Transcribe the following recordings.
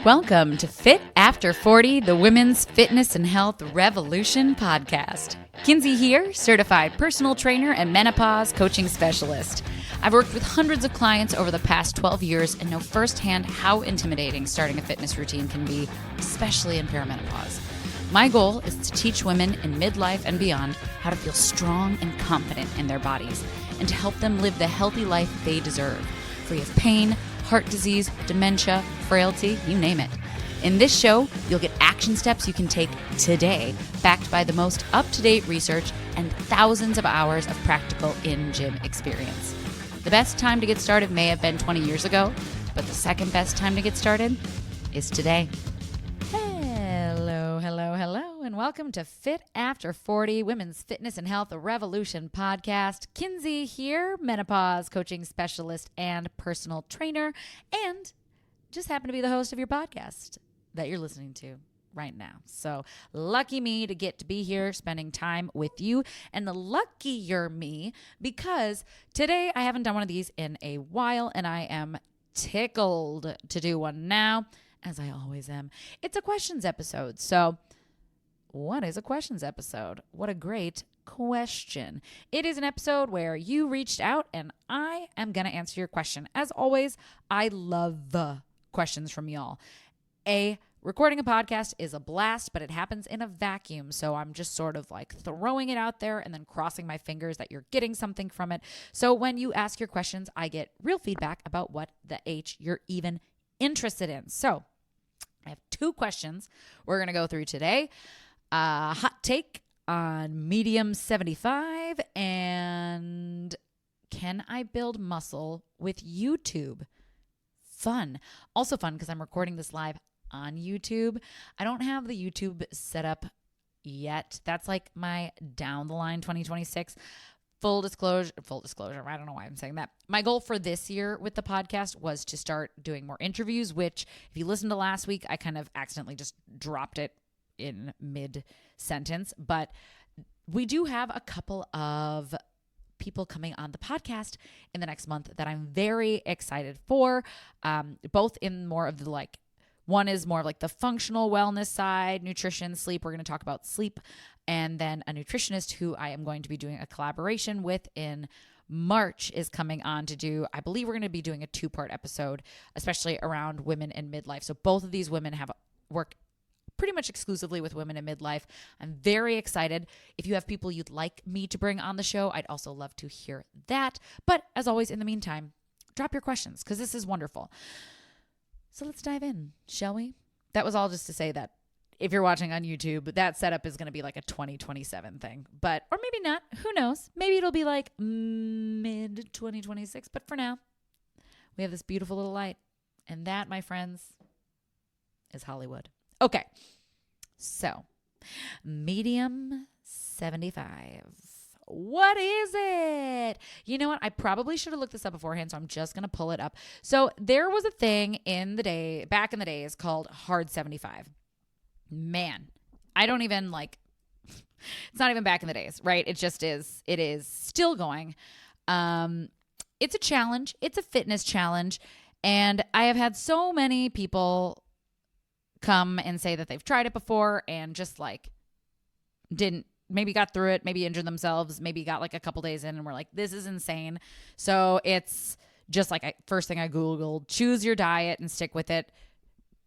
Welcome to Fit After 40, the Women's Fitness and Health Revolution podcast. Kinsey here, certified personal trainer and menopause coaching specialist. I've worked with hundreds of clients over the past 12 years and know firsthand how intimidating starting a fitness routine can be, especially in perimenopause. My goal is to teach women in midlife and beyond how to feel strong and confident in their bodies and to help them live the healthy life they deserve, free of pain, heart disease, dementia, frailty, you name it. In this show, you'll get action steps you can take today, backed by the most up-to-date research and thousands of hours of practical in-gym experience. The best time to get started may have been 20 years ago, but the second best time to get started is today. Hello, and welcome to Fit After 40, Women's Fitness and Health Revolution podcast. Kinsey here, menopause coaching specialist and personal trainer, and just happen to be the host of your podcast that you're listening to right now. So lucky me to get to be here spending time with you, and the luckier me because today I haven't done one of these in a while, and I am tickled to do one now, as I always am. It's a questions episode. So what is a questions episode? What a great question. It is an episode where you reached out and I am going to answer your question. As always, I love the questions from y'all. Recording a podcast is a blast, but it happens in a vacuum. So I'm just sort of like throwing it out there and then crossing my fingers that you're getting something from it. So when you ask your questions, I get real feedback about what the H you're even interested in. So I have two questions we're going to go through today. Hot take on medium 75 and can I build muscle with YouTube? Fun. Also fun because I'm recording this live on YouTube. I don't have the YouTube set up yet. That's like my down the line 2026. Full disclosure, I don't know why I'm saying that. My goal for this year with the podcast was to start doing more interviews, which if you listened to last week, I kind of accidentally just dropped it in mid-sentence. But we do have a couple of people coming on the podcast in the next month that I'm very excited for, both in more of the one is more of like the functional wellness side, nutrition, sleep. We're going to talk about sleep. And then a nutritionist who I am going to be doing a collaboration with in March is coming on to do, I believe we're going to be doing a 2-part episode, especially around women in midlife. So both of these women have work pretty much exclusively with women in midlife. I'm very excited. If you have people you'd like me to bring on the show, I'd also love to hear that. But as always, in the meantime, drop your questions because this is wonderful. So let's dive in, shall we? That was all just to say that if you're watching on YouTube, that setup is going to be like a 2027 thing, or maybe not. Who knows? Maybe it'll be like mid 2026. But for now, we have this beautiful little light. And that, my friends, is Hollywood. Okay. So medium 75. What is it? You know what? I probably should have looked this up beforehand, so I'm just going to pull it up. So there was a thing back in the days called hard 75. Man, I don't even it's not even back in the days, right? It is still going. It's a challenge. It's a fitness challenge. And I have had so many people come and say that they've tried it before and just maybe got through it, maybe injured themselves, maybe got a couple days in and were like, this is insane. So it's just first thing I Googled, choose your diet and stick with it.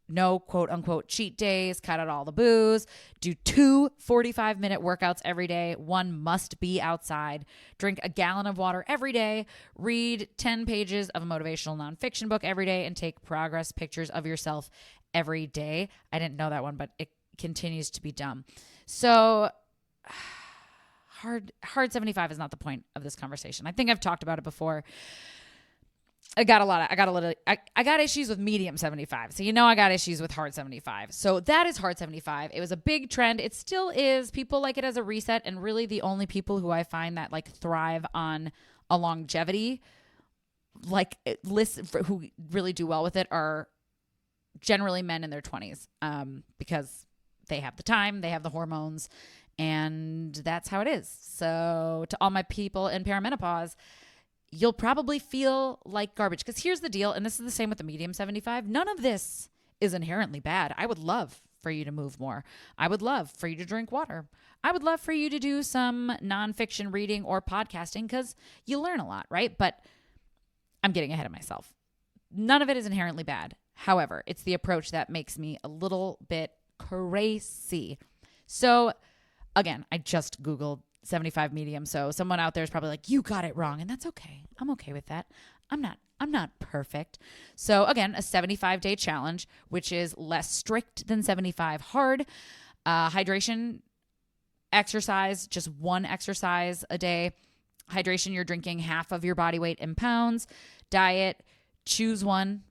No quote unquote cheat days, cut out all the booze, do 2 45-minute workouts every day. 1 must be outside, drink a gallon of water every day, read 10 pages of a motivational nonfiction book every day, and take progress pictures of yourself every day. I didn't know that one, but it continues to be dumb. So hard 75 is not the point of this conversation. I think I've talked about it before. I got issues with medium 75. So, I got issues with hard 75. So that is hard 75. It was a big trend. It still is. People like it as a reset. And really the only people who I find that thrive on a longevity, who really do well with it are generally men in their 20s, because they have the time, they have the hormones, and that's how it is. So to all my people in perimenopause, you'll probably feel like garbage. Because here's the deal, and this is the same with the medium 75. None of this is inherently bad. I would love for you to move more. I would love for you to drink water. I would love for you to do some nonfiction reading or podcasting because you learn a lot, right? But I'm getting ahead of myself. None of it is inherently bad. However, it's the approach that makes me a little bit crazy. So again, I just Googled 75 medium. So someone out there is probably like, you got it wrong. And that's okay. I'm okay with that. I'm not perfect. So again, a 75-day challenge, which is less strict than 75 hard. Hydration, exercise, just one exercise a day. Hydration, you're drinking half of your body weight in pounds. Diet, choose one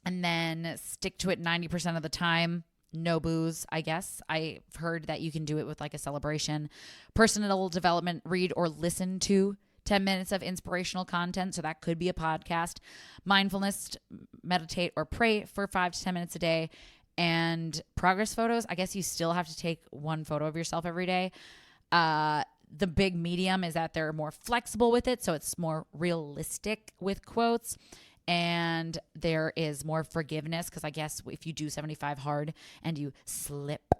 and then stick to it 90% of the time. No booze, I guess. I've heard that you can do it with like a celebration. Personal development, read or listen to 10 minutes of inspirational content. So that could be a podcast. Mindfulness, meditate or pray for 5 to 10 minutes a day. And progress photos, I guess you still have to take one photo of yourself every day. The big medium is that they're more flexible with it. So it's more realistic with quotes. And there is more forgiveness because I guess if you do 75 hard and you slip,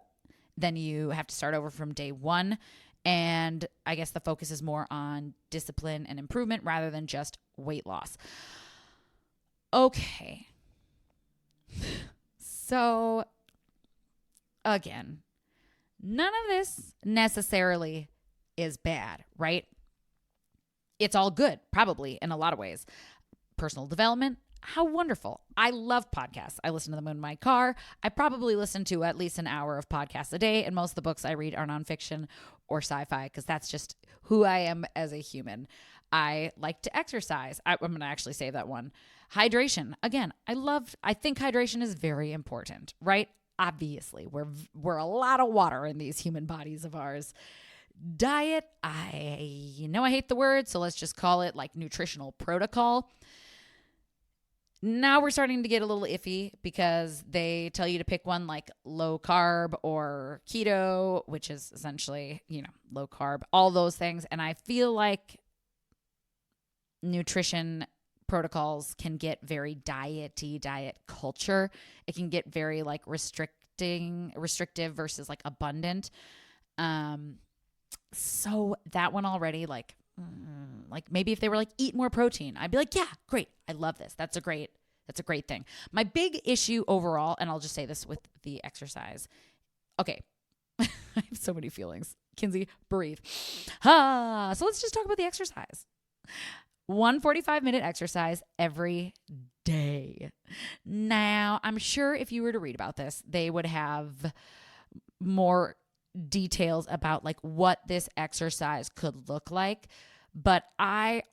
then you have to start over from day one. And I guess the focus is more on discipline and improvement rather than just weight loss. Okay. So again, none of this necessarily is bad, right? It's all good, probably in a lot of ways. Personal development, how wonderful. I love podcasts. I listen to them in my car. I probably listen to at least an hour of podcasts a day, and most of the books I read are nonfiction or sci-fi because that's just who I am as a human. I like to exercise. I'm going to actually save that one. Hydration. Again, I think hydration is very important, right? Obviously, we're a lot of water in these human bodies of ours. Diet, I hate the word, so let's just call it like nutritional protocol. Now we're starting to get a little iffy because they tell you to pick one like low carb or keto, which is essentially, low carb, all those things. And I feel like nutrition protocols can get very diet culture. It can get very like restrictive versus like abundant. So that one already like maybe if they were like eat more protein, I'd be like, yeah, great. I love this. That's a great thing. My big issue overall, and I'll just say this with the exercise. Okay. I have so many feelings. Kinsey, breathe. So let's just talk about the exercise. 1 45-minute exercise every day. Now, I'm sure if you were to read about this, they would have more details about like what this exercise could look like. But I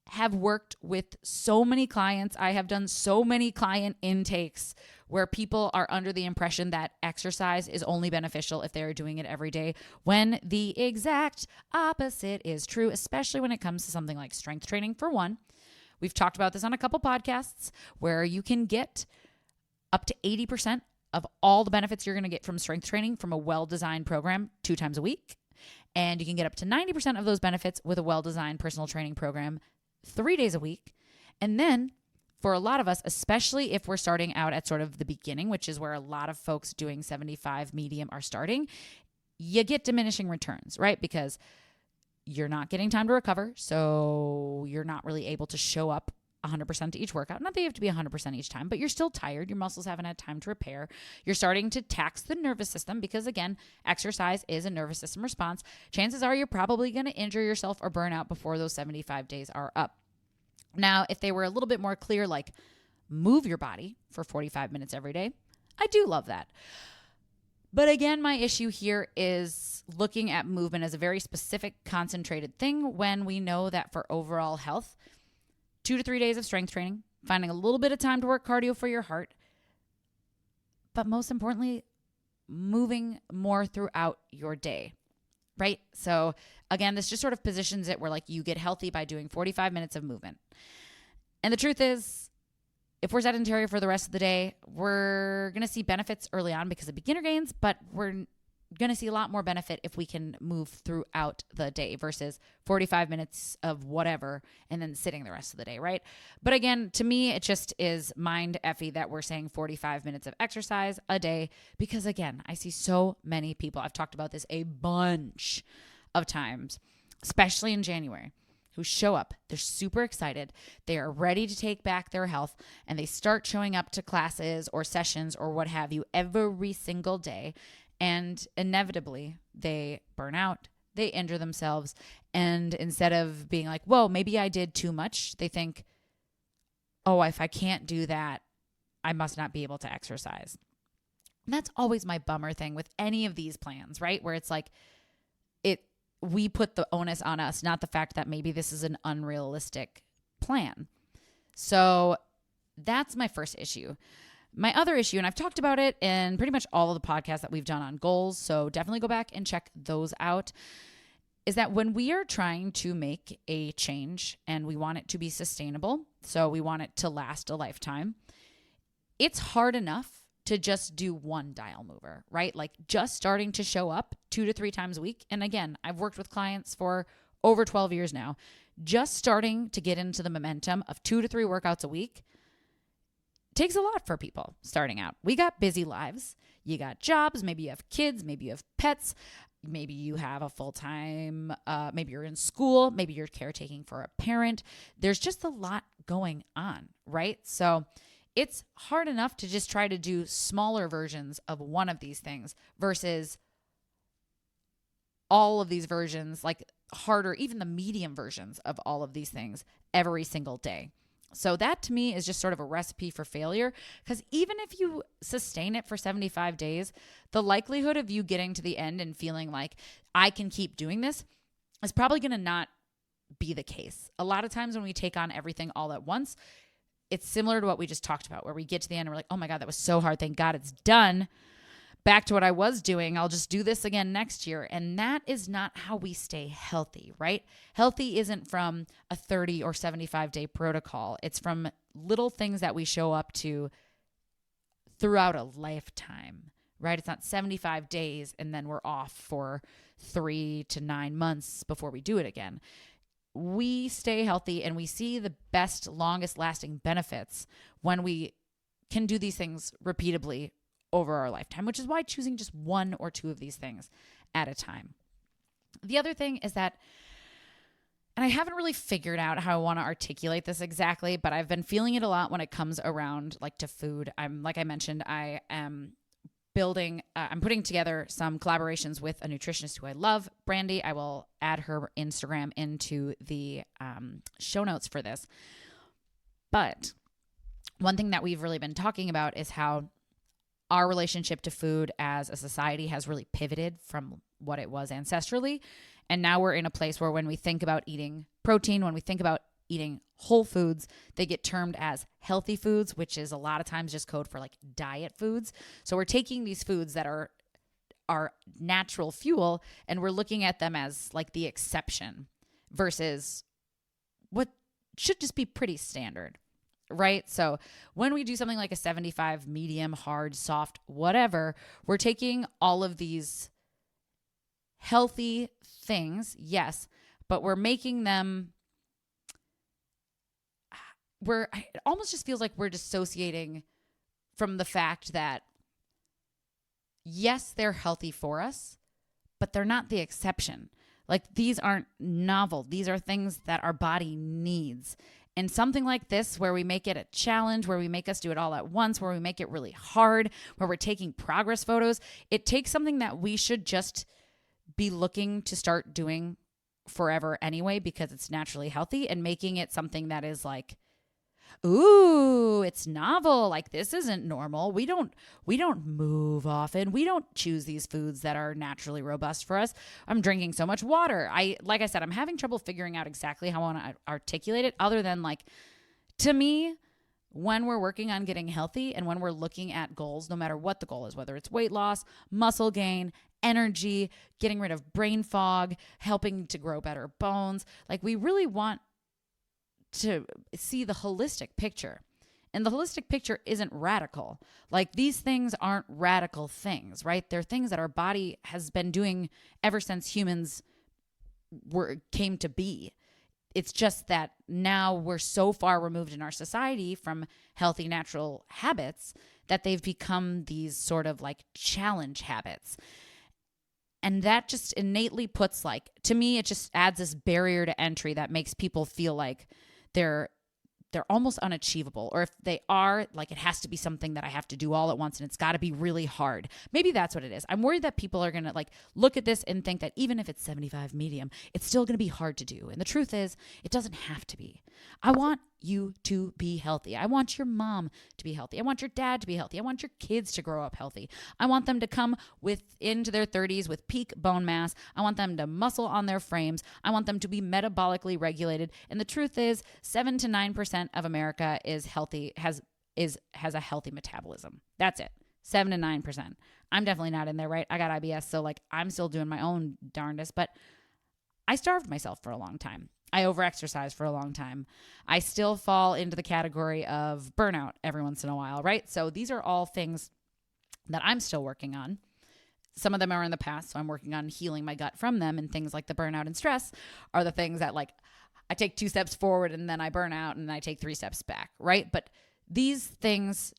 have worked with so many clients. I have done so many client intakes where people are under the impression that exercise is only beneficial if they're doing it every day, when the exact opposite is true, especially when it comes to something like strength training. For one, we've talked about this on a couple podcasts where you can get up to 80% of all the benefits you're going to get from strength training from a well-designed program 2 times a week. And you can get up to 90% of those benefits with a well-designed personal training program 3 days a week. And then for a lot of us, especially if we're starting out at sort of the beginning, which is where a lot of folks doing 75 medium are starting, you get diminishing returns, right? Because you're not getting time to recover. So you're not really able to show up 100% to each workout. Not that you have to be 100% each time, but you're still tired. Your muscles haven't had time to repair. You're starting to tax the nervous system because, again, exercise is a nervous system response. Chances are you're probably going to injure yourself or burn out before those 75 days are up. Now, if they were a little bit more clear, like move your body for 45 minutes every day, I do love that. But again, my issue here is looking at movement as a very specific, concentrated thing when we know that for overall health, 2 to 3 days of strength training, finding a little bit of time to work cardio for your heart, but most importantly, moving more throughout your day, right? So again, this just sort of positions it where like you get healthy by doing 45 minutes of movement. And the truth is, if we're sedentary for the rest of the day, we're going to see benefits early on because of beginner gains, but we're going to see a lot more benefit if we can move throughout the day versus 45 minutes of whatever and then sitting the rest of the day, right? But again, to me, it just is mind effy that we're saying 45 minutes of exercise a day because, again, I see so many people. I've talked about this a bunch of times, especially in January, who show up. They're super excited. They are ready to take back their health, and they start showing up to classes or sessions or what have you every single day. And inevitably, they burn out, they injure themselves. And instead of being like, whoa, maybe I did too much, they think, oh, if I can't do that, I must not be able to exercise. And that's always my bummer thing with any of these plans, right? Where it's like, we put the onus on us, not the fact that maybe this is an unrealistic plan. So that's my first issue. My other issue, and I've talked about it in pretty much all of the podcasts that we've done on goals, so definitely go back and check those out, is that when we are trying to make a change and we want it to be sustainable, so we want it to last a lifetime, it's hard enough to just do one dial mover, right? Like just starting to show up 2 to 3 times a week. And again, I've worked with clients for over 12 years now. Just starting to get into the momentum of 2 to 3 workouts a week takes a lot for people starting out. We got busy lives. You got jobs. Maybe you have kids. Maybe you have pets. Maybe you have a full-time, maybe you're in school. Maybe you're caretaking for a parent. There's just a lot going on, right? So it's hard enough to just try to do smaller versions of one of these things versus all of these versions, like harder, even the medium versions of all of these things every single day. So that to me is just sort of a recipe for failure, because even if you sustain it for 75 days, the likelihood of you getting to the end and feeling like I can keep doing this is probably going to not be the case. A lot of times when we take on everything all at once, it's similar to what we just talked about, where we get to the end and we're like, oh my God, that was so hard. Thank God it's done. Back to what I was doing. I'll just do this again next year. And that is not how we stay healthy, right? Healthy isn't from a 30 or 75 day protocol. It's from little things that we show up to throughout a lifetime, right? It's not 75 days and then we're off for 3 to 9 months before we do it again. We stay healthy and we see the best, longest lasting benefits when we can do these things repeatably over our lifetime, which is why choosing just 1 or 2 of these things at a time. The other thing is that, and I haven't really figured out how I want to articulate this exactly, but I've been feeling it a lot when it comes around like to food. Like I mentioned, I am I'm putting together some collaborations with a nutritionist who I love, Brandy. I will add her Instagram into the show notes for this. But one thing that we've really been talking about is how our relationship to food as a society has really pivoted from what it was ancestrally. And now we're in a place where when we think about eating protein, when we think about eating whole foods, they get termed as healthy foods, which is a lot of times just code for like diet foods. So we're taking these foods that are our natural fuel and we're looking at them as like the exception versus what should just be pretty standard. Right? So when we do something like a 75, medium, hard, soft, whatever, we're taking all of these healthy things, yes, but we're making them, it almost just feels like we're dissociating from the fact that, yes, they're healthy for us, but they're not the exception. Like these aren't novel. These are things that our body needs. And something like this, where we make it a challenge, where we make us do it all at once, where we make it really hard, where we're taking progress photos, it takes something that we should just be looking to start doing forever anyway, because it's naturally healthy, and making it something that is like, ooh, it's novel. Like this isn't normal. We don't move often. We don't choose these foods that are naturally robust for us. I'm drinking so much water. Like I said, I'm having trouble figuring out exactly how I want to articulate it, other than like, to me, when we're working on getting healthy and when we're looking at goals, no matter what the goal is, whether it's weight loss, muscle gain, energy, getting rid of brain fog, helping to grow better bones, like we really want to see the holistic picture. And the holistic picture isn't radical. Like, these things aren't radical things, right? They're things that our body has been doing ever since humans came to be. It's just that now we're so far removed in our society from healthy, natural habits that they've become these sort of like challenge habits. And that just innately puts, like, to me, it just adds this barrier to entry that makes people feel like they're almost unachievable. Or if they are, like, it has to be something that I have to do all at once and it's got to be really hard. Maybe that's what it is. I'm worried that people are going to like look at this and think that even if it's 75 medium, it's still going to be hard to do. And the truth is, it doesn't have to be. I want you to be healthy. I want your mom to be healthy. I want your dad to be healthy. I want your kids to grow up healthy. I want them to come into their 30s with peak bone mass. I want them to muscle on their frames. I want them to be metabolically regulated. And the truth is, 7 to 9% of America is healthy, has a healthy metabolism. That's it. 7 to 9%. I'm definitely not in there, right? I got IBS, so like I'm still doing my own darndest, but I starved myself for a long time. I overexercised for a long time. I still fall into the category of burnout every once in a while, right? So these are all things that I'm still working on. Some of them are in the past, so I'm working on healing my gut from them, and things like the burnout and stress are the things that, like, I take 2 steps forward and then I burn out and I take 3 steps back, right? But these things,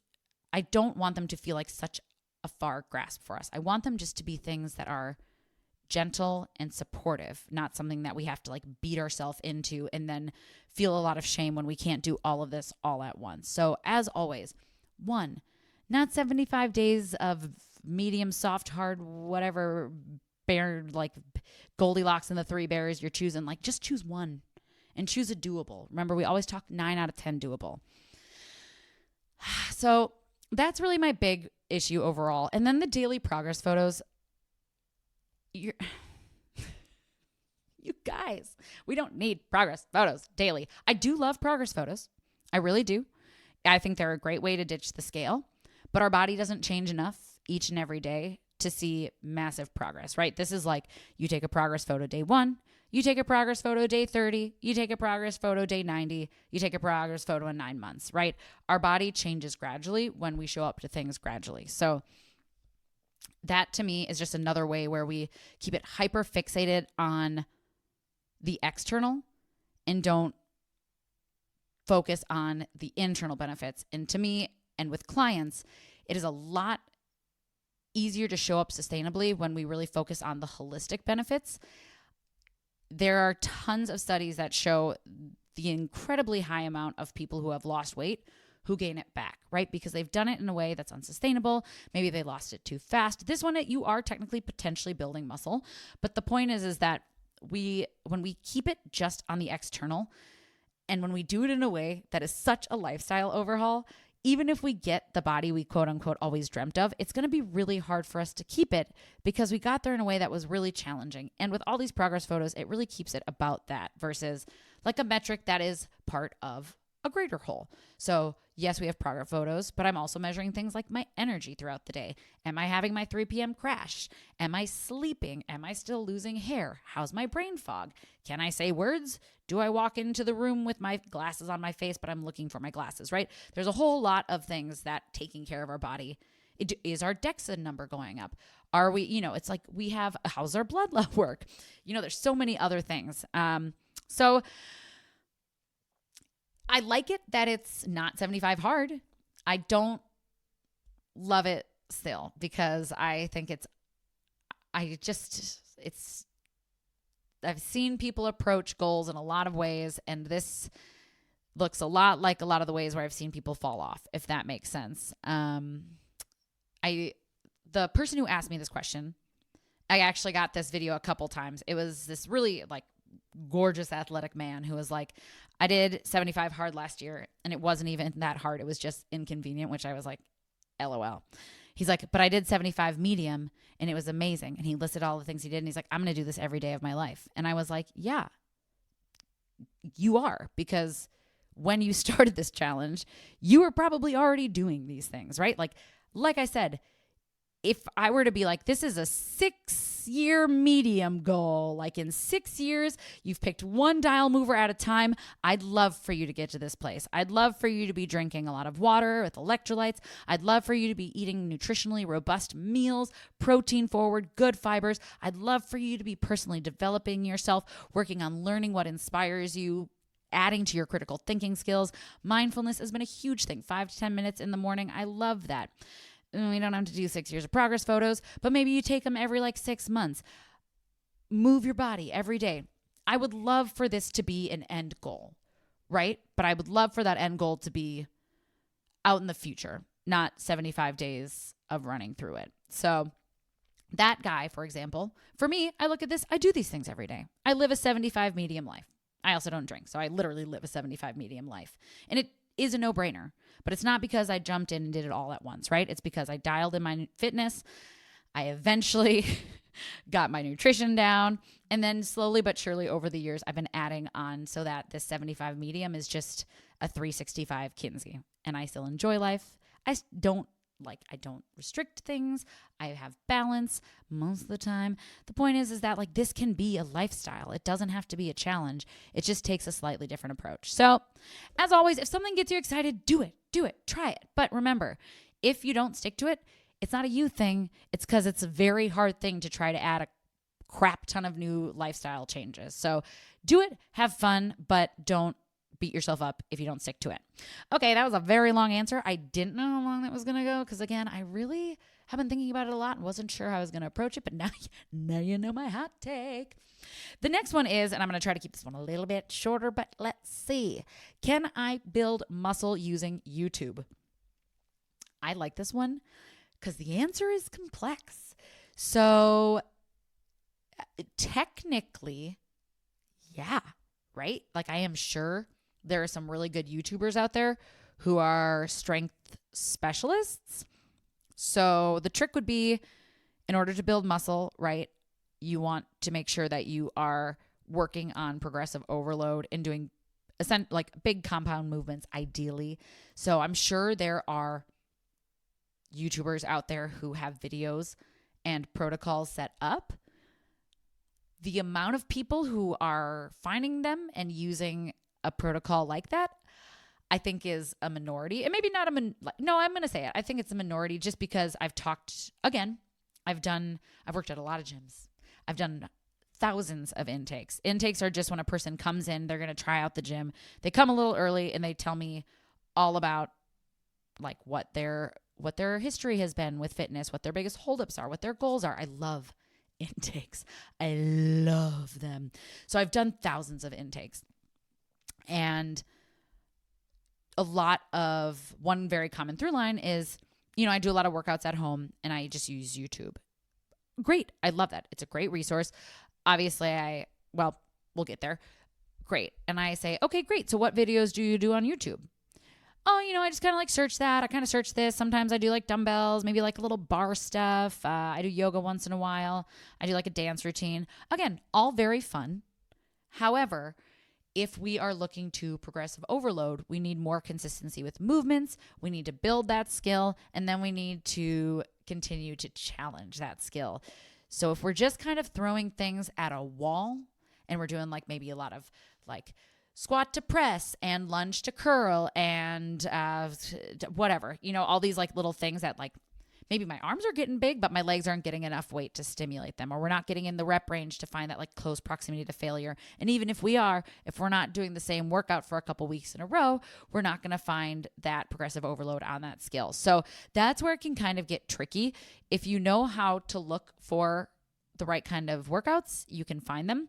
I don't want them to feel like such a far grasp for us. I want them just to be things that are gentle and supportive, not something that we have to like beat ourselves into and then feel a lot of shame when we can't do all of this all at once. So as always, 1, not 75 days of medium, soft, hard, whatever bear, like Goldilocks and the 3 bears you're choosing. Like, just choose 1 and choose a doable. Remember, we always talk 9 out of 10 doable. So that's really my big issue overall. And then the daily progress photos. You guys, we don't need progress photos daily. I do love progress photos. I really do. I think they're a great way to ditch the scale, but our body doesn't change enough each and every day to see massive progress, right? This is like, you take a progress photo day 1, you take a progress photo day 30, you take a progress photo day 90, you take a progress photo in 9 months, right? Our body changes gradually when we show up to things gradually. So that to me is just another way where we keep it hyper fixated on the external and don't focus on the internal benefits. And to me, and with clients, it is a lot easier to show up sustainably when we really focus on the holistic benefits. There are tons of studies that show the incredibly high amount of people who have lost weight who gain it back, right? Because they've done it in a way that's unsustainable. Maybe they lost it too fast. This one, you are technically potentially building muscle. But the point is that when we keep it just on the external, and when we do it in a way that is such a lifestyle overhaul, even if we get the body we quote unquote always dreamt of, it's going to be really hard for us to keep it because we got there in a way that was really challenging. And with all these progress photos, it really keeps it about that versus like a metric that is part of a greater whole. So yes, we have progress photos, but I'm also measuring things like my energy throughout the day. Am I having my 3 p.m. crash? Am I sleeping? Am I still losing hair? How's my brain fog? Can I say words? Do I walk into the room with my glasses on my face, but I'm looking for my glasses, right? There's a whole lot of things that taking care of our body. Is our DEXA number going up? Are we, it's like we have, how's our blood level work? There's so many other things. So I like it that it's not 75 hard. I don't love it still because I think I've seen people approach goals in a lot of ways, and this looks a lot like a lot of the ways where I've seen people fall off, if that makes sense. The person who asked me this question, I actually got this video a couple times. It was this really like gorgeous athletic man who was like, I did 75 hard last year and it wasn't even that hard. It was just inconvenient, which I was like, LOL. He's like, but I did 75 medium and it was amazing. And he listed all the things he did. And he's like, I'm going to do this every day of my life. And I was like, yeah, you are, because when you started this challenge, you were probably already doing these things, right? Like I said, if I were to be like, this is a 6-year medium goal, like in 6 years, you've picked one dial mover at a time. I'd love for you to get to this place. I'd love for you to be drinking a lot of water with electrolytes. I'd love for you to be eating nutritionally robust meals, protein forward, good fibers. I'd love for you to be personally developing yourself, working on learning what inspires you, adding to your critical thinking skills. Mindfulness has been a huge thing. 5 to 10 minutes in the morning. I love that. We don't have to do 6 years of progress photos, but maybe you take them every 6 months. Move your body every day. I would love for this to be an end goal, right? But I would love for that end goal to be out in the future, not 75 days of running through it. So that guy, for example, for me, I look at this, I do these things every day. I live a 75 medium life. I also don't drink, so I literally live a 75 medium life. And it is a no-brainer, but it's not because I jumped in and did it all at once, right? It's because I dialed in my fitness. I eventually got my nutrition down, and then slowly but surely over the years, I've been adding on so that this 75 medium is just a 365 Kinsey, and I still enjoy life. I don't restrict things. I have balance most of the time. The point is that this can be a lifestyle. It doesn't have to be a challenge. It just takes a slightly different approach. So as always, if something gets you excited, do it, try it. But remember, if you don't stick to it, it's not a you thing. It's because it's a very hard thing to try to add a crap ton of new lifestyle changes. So do it, have fun, but don't beat yourself up if you don't stick to it. Okay, that was a very long answer. I didn't know how long that was going to go because, again, I really have been thinking about it a lot and wasn't sure how I was going to approach it, but now you know my hot take. The next one is, and I'm going to try to keep this one a little bit shorter, but let's see. Can I build muscle using YouTube? I like this one because the answer is complex. So technically, yeah, right? I am sure there are some really good YouTubers out there who are strength specialists. So the trick would be, in order to build muscle, right, you want to make sure that you are working on progressive overload and doing big compound movements, ideally. So I'm sure there are YouTubers out there who have videos and protocols set up. The amount of people who are finding them and using a protocol like that, I think is a minority. And maybe not I'm going to say it. I think it's a minority just because I've worked at a lot of gyms. I've done thousands of intakes. Intakes are just when a person comes in, they're going to try out the gym. They come a little early and they tell me all about what their history has been with fitness, what their biggest holdups are, what their goals are. I love intakes. I love them. So I've done thousands of intakes. And one very common through line is, I do a lot of workouts at home and I just use YouTube. Great. I love that. It's a great resource. Obviously, we'll get there. Great. And I say, okay, great. So what videos do you do on YouTube? Oh, I just kind of search that. I kind of search this. Sometimes I do dumbbells, maybe a little bar stuff. I do yoga once in a while. I do a dance routine. Again, all very fun. However, if we are looking to progressive overload, we need more consistency with movements. We need to build that skill, and then we need to continue to challenge that skill. So if we're just kind of throwing things at a wall and we're doing maybe a lot of squat to press and lunge to curl and whatever, all these like little things that like maybe my arms are getting big, but my legs aren't getting enough weight to stimulate them, or we're not getting in the rep range to find that like close proximity to failure. And even if we are, if we're not doing the same workout for a couple weeks in a row, we're not going to find that progressive overload on that skill. So that's where it can kind of get tricky. If you know how to look for the right kind of workouts, you can find them.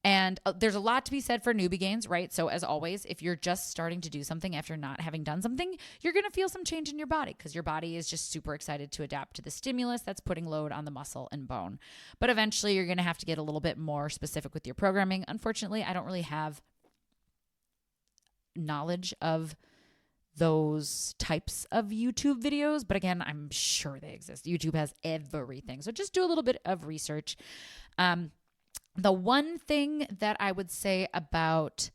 And there's a lot to be said for newbie gains, right? So as always, if you're just starting to do something after not having done something, you're going to feel some change in your body because your body is just super excited to adapt to the stimulus that's putting load on the muscle and bone. But eventually you're going to have to get a little bit more specific with your programming. Unfortunately, I don't really have knowledge of those types of YouTube videos, but again, I'm sure they exist. YouTube has everything. So just do a little bit of research. The one thing that I would say about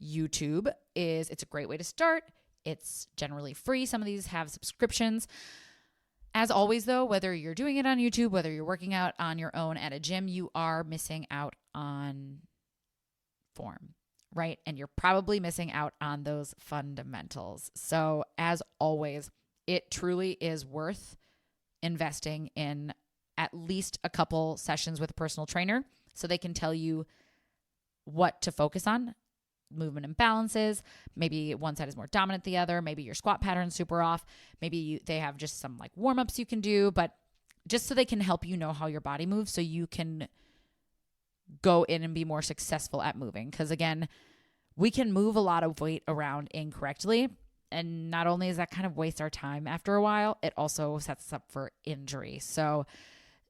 YouTube is it's a great way to start. It's generally free. Some of these have subscriptions. As always, though, whether you're doing it on YouTube, whether you're working out on your own at a gym, you are missing out on form, right? And you're probably missing out on those fundamentals. So as always, it truly is worth investing in at least a couple sessions with a personal trainer so they can tell you what to focus on, movement imbalances. Maybe one side is more dominant than the other. Maybe your squat pattern's super off. Maybe they have just some like warm-ups you can do, but just so they can help you know how your body moves so you can go in and be more successful at moving. Because again, we can move a lot of weight around incorrectly. And not only does that kind of waste our time after a while, it also sets us up for injury. So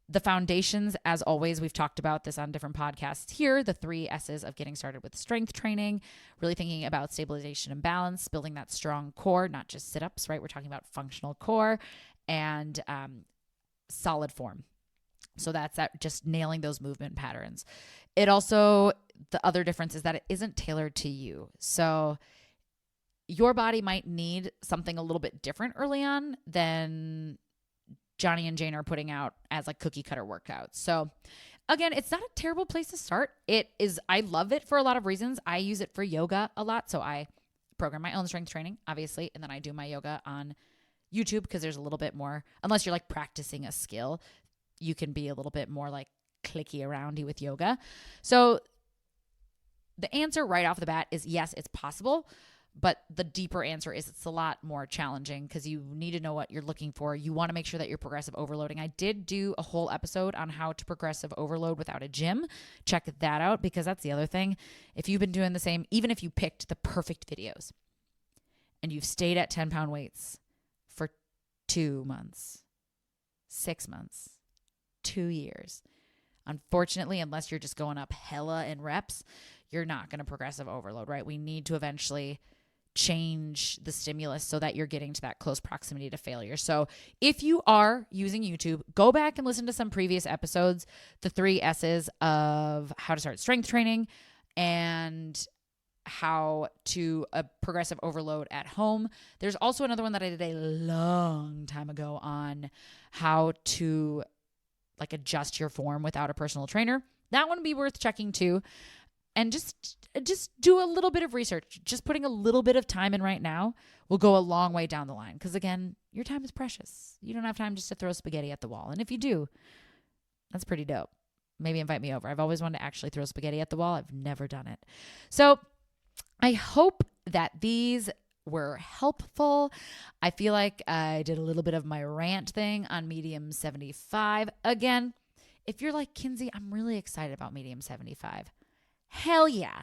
the foundations, as always, we've talked about this on different podcasts here, the 3 S's of getting started with strength training, really thinking about stabilization and balance, building that strong core, not just sit-ups, right? We're talking about functional core and solid form. So that's just nailing those movement patterns. It also, the other difference is that it isn't tailored to you. So your body might need something a little bit different early on than Johnny and Jane are putting out as like cookie cutter workouts. So again, it's not a terrible place to start. It is, I love it for a lot of reasons. I use it for yoga a lot. So I program my own strength training, obviously, and then I do my yoga on YouTube because there's a little bit more, unless you're like practicing a skill, you can be a little bit more like clicky aroundy with yoga. So the answer right off the bat is yes, it's possible. But the deeper answer is it's a lot more challenging because you need to know what you're looking for. You want to make sure that you're progressive overloading. I did do a whole episode on how to progressive overload without a gym. Check that out because that's the other thing. If you've been doing the same, even if you picked the perfect videos and you've stayed at 10-pound weights for 2 months, 6 months, 2 years, unfortunately, unless you're just going up hella in reps, you're not going to progressive overload, right? We need to eventually change the stimulus so that you're getting to that close proximity to failure. So if you are using YouTube, go back and listen to some previous episodes, the 3 S's of how to start strength training and how to progressive overload at home. There's also another one that I did a long time ago on how to like adjust your form without a personal trainer. That one would be worth checking too. And just do a little bit of research. Just putting a little bit of time in right now will go a long way down the line. Because again, your time is precious. You don't have time just to throw spaghetti at the wall. And if you do, that's pretty dope. Maybe invite me over. I've always wanted to actually throw spaghetti at the wall. I've never done it. So I hope that these were helpful. I feel like I did a little bit of my rant thing on Medium 75. Again, if you're like, Kinsey, I'm really excited about Medium 75. Hell yeah.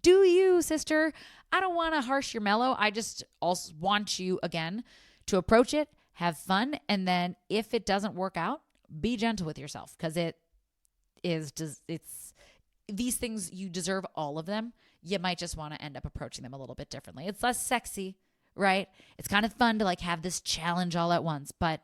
Do you, sister? I don't want to harsh your mellow. I just also want you, again, to approach it, have fun, and then if it doesn't work out, be gentle with yourself because it's these things, you deserve all of them. You might just want to end up approaching them a little bit differently. It's less sexy, right? It's kind of fun to like have this challenge all at once. But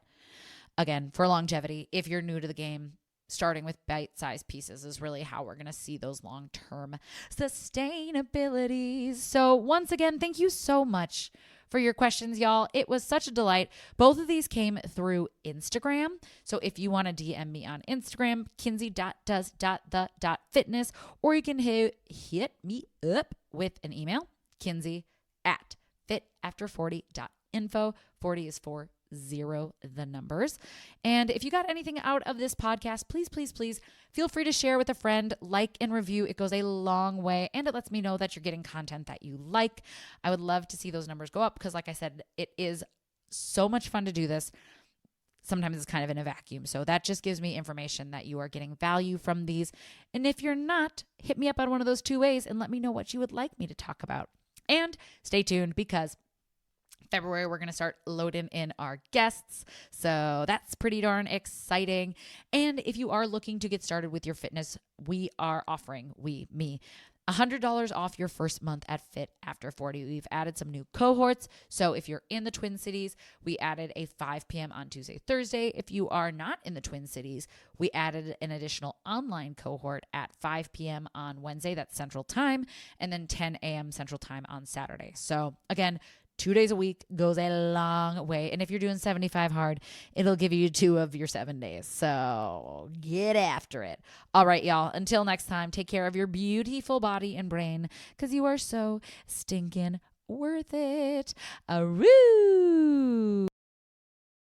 again, for longevity, if you're new to the game, starting with bite-sized pieces is really how we're going to see those long-term sustainabilities. So once again, thank you so much for your questions, y'all. It was such a delight. Both of these came through Instagram. So if you want to DM me on Instagram, kinsey.does.the.fitness, or you can hit me up with an email, kinsey@fitafter40.info. 40 is for 0, the numbers. And if you got anything out of this podcast, please, please, please feel free to share with a friend, like and review. It goes a long way and it lets me know that you're getting content that you like. I would love to see those numbers go up because like I said, it is so much fun to do this. Sometimes it's kind of in a vacuum. So that just gives me information that you are getting value from these. And if you're not, hit me up on one of those 2 ways and let me know what you would like me to talk about. And stay tuned because February, we're going to start loading in our guests. So that's pretty darn exciting. And if you are looking to get started with your fitness, we are offering, me, $100 off your first month at Fit After 40. We've added some new cohorts. So if you're in the Twin Cities, we added a 5 p.m. on Tuesday, Thursday. If you are not in the Twin Cities, we added an additional online cohort at 5 p.m. on Wednesday. That's Central Time. And then 10 a.m. Central Time on Saturday. So again, 2 days a week goes a long way. And if you're doing 75 hard, it'll give you 2 of your 7 days. So get after it. All right, y'all. Until next time, take care of your beautiful body and brain because you are so stinking worth it. Aroo!